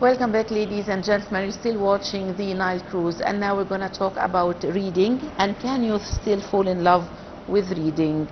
Welcome back, ladies and gentlemen. You're still watching the Nile Cruise, and now we're going to talk about reading and can youth still fall in love with reading.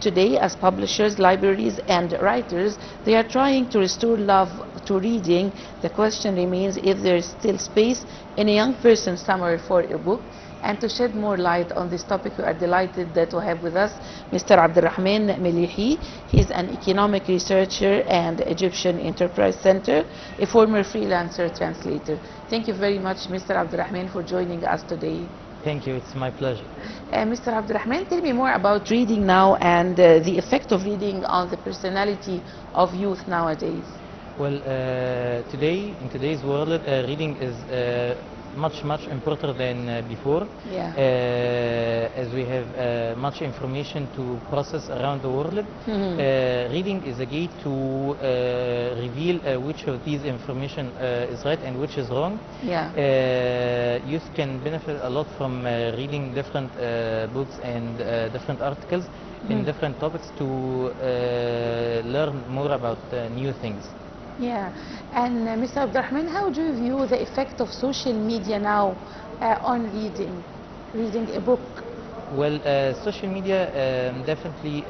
Today, as publishers, libraries, and writers, they are trying to restore love to reading. The question remains if there is still space in a young person's summer for a book. And to shed more light on this topic, we are delighted to have with us Mr. Abdulrahman Melehy. He's an economic researcher and Egyptian Enterprise Center, a former freelancer translator. Thank you very much, Mr. Abdulrahman, for joining us today. Thank you, it's my pleasure. Mr. Abdulrahman, tell me more about reading now and the effect of reading on the personality of youth nowadays. Well, in today's world, reading is much important than before. Yeah. As we have much information to process around the world, reading is a gate to reveal which of these information is right and which is wrong. Yeah. Youth can benefit a lot from reading different books and different articles in different topics to learn more about new things. Yeah, and Mr. Abdulrahman, how do you view the effect of social media now on reading a book? Well, social media definitely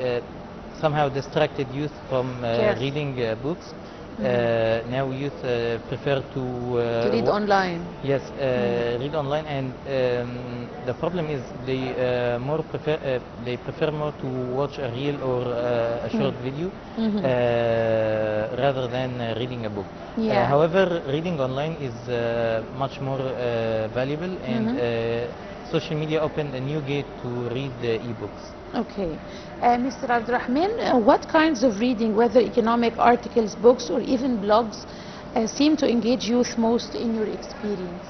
somehow distracted youth from Yes. reading books. Now youth prefer to Read online. Yes, read online, and the problem is they prefer more to watch a reel or a short video rather than reading a book. Yeah. However, reading online is much more valuable, and social media opened a new gate to read the e-books. Okay. Mr. Abdulrahman, what kinds of reading, whether economic articles, books, or even blogs, seem to engage youth most in your experience?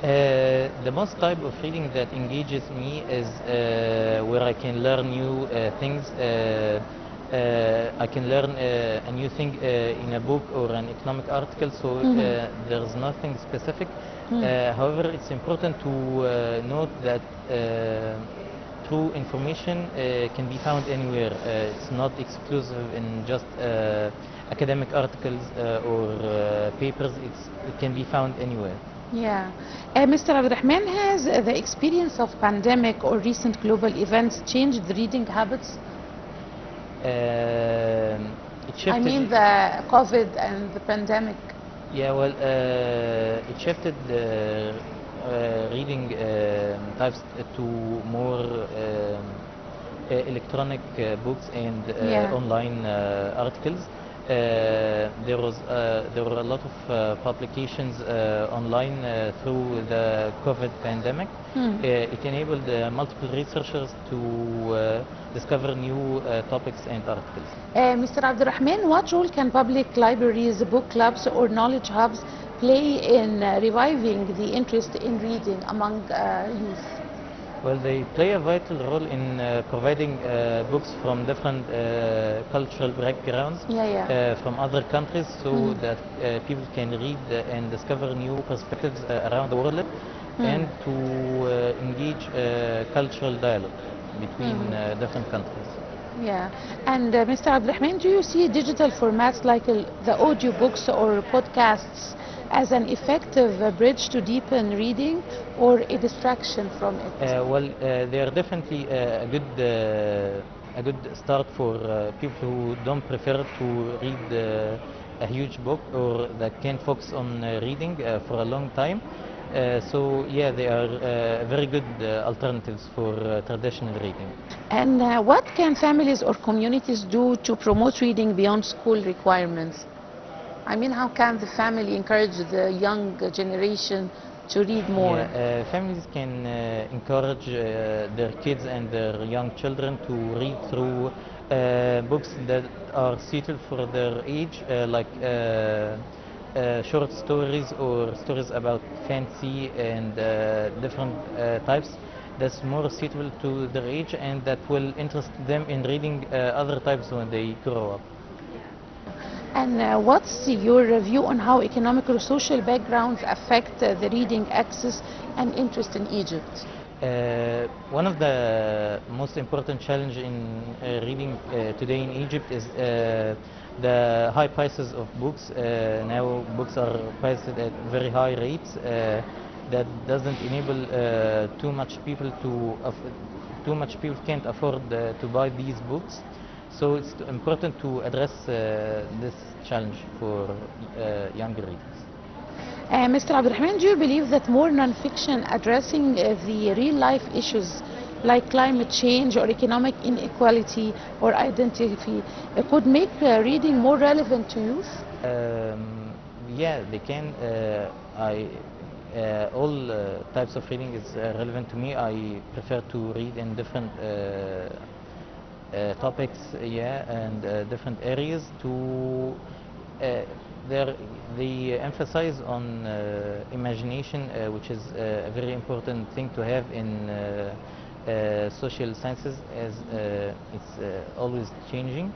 The most type of reading that engages me is where I can learn new things. I can learn a new thing in a book or an economic article, so there's nothing specific. However, it's important to note that true information can be found anywhere. It's not exclusive in just academic articles or papers. It can be found anywhere. Yeah. Mr. Abdulrahman, has the experience of pandemic or recent global events changed the reading habits? It shifted. I mean the COVID and the pandemic. Yeah, well, it shifted reading types to more electronic books and online articles. There were a lot of publications online through the COVID pandemic. It enabled multiple researchers to discover new topics and articles. Mr. Abdulrahman, what role can public libraries, book clubs, or knowledge hubs play in reviving the interest in reading among youth? Well, they play a vital role in providing books from different cultural backgrounds from other countries, so that people can read and discover new perspectives around the world, and to engage cultural dialogue between different countries. Yeah, and Mr. Abdulrahman, do you see digital formats like the audiobooks or podcasts as an effective bridge to deepen reading or a distraction from it? Well, they are definitely a good start for people who don't prefer to read a huge book or that can't focus on reading for a long time. So yeah, they are very good alternatives for traditional reading. And what can families or communities do to promote reading beyond school requirements? I mean, how can the family encourage the young generation to read more? Yeah, families can encourage their kids and their young children to read through books that are suited for their age, like short stories or stories about fantasy and different types that's more suitable to their age and that will interest them in reading other types when they grow up. And what's your view on how economic or social backgrounds affect the reading access and interest in Egypt? One of the most important challenges in reading today in Egypt is the high prices of books. Now books are priced at very high rates. That doesn't enable too much people can't afford to buy these books. So it's important to address this challenge for younger readers. Mr. Abdulrahman, do you believe that more non-fiction addressing the real-life issues like climate change or economic inequality or identity could make reading more relevant to youth? Yeah, they can. All types of reading is relevant to me. I prefer to read in different topics, yeah, and different areas. They emphasize on imagination, which is a very important thing to have in social sciences, as it's always changing.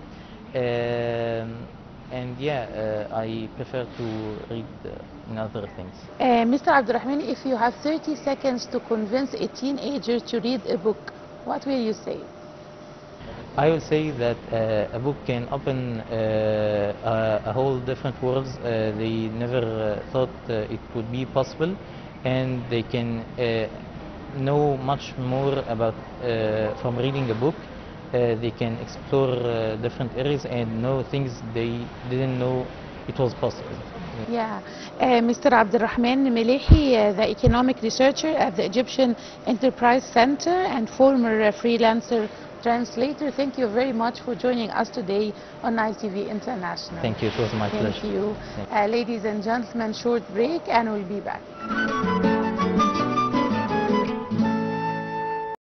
And yeah, I prefer to read in other things. Mr. Abdulrahman, if you have 30 seconds to convince a teenager to read a book, what will you say? I will say that a book can open a whole different worlds they never thought it would be possible, and they can know much more about from reading a book. They can explore different areas and know things they didn't know it was possible. Yeah, Mr. Abdulrahman Melehy, the economic researcher at the Egyptian Enterprise Center and former freelancer translator, thank you very much for joining us today on Nile TV International. Thank you, it was my pleasure. Thank you. Ladies and gentlemen, short break and we'll be back.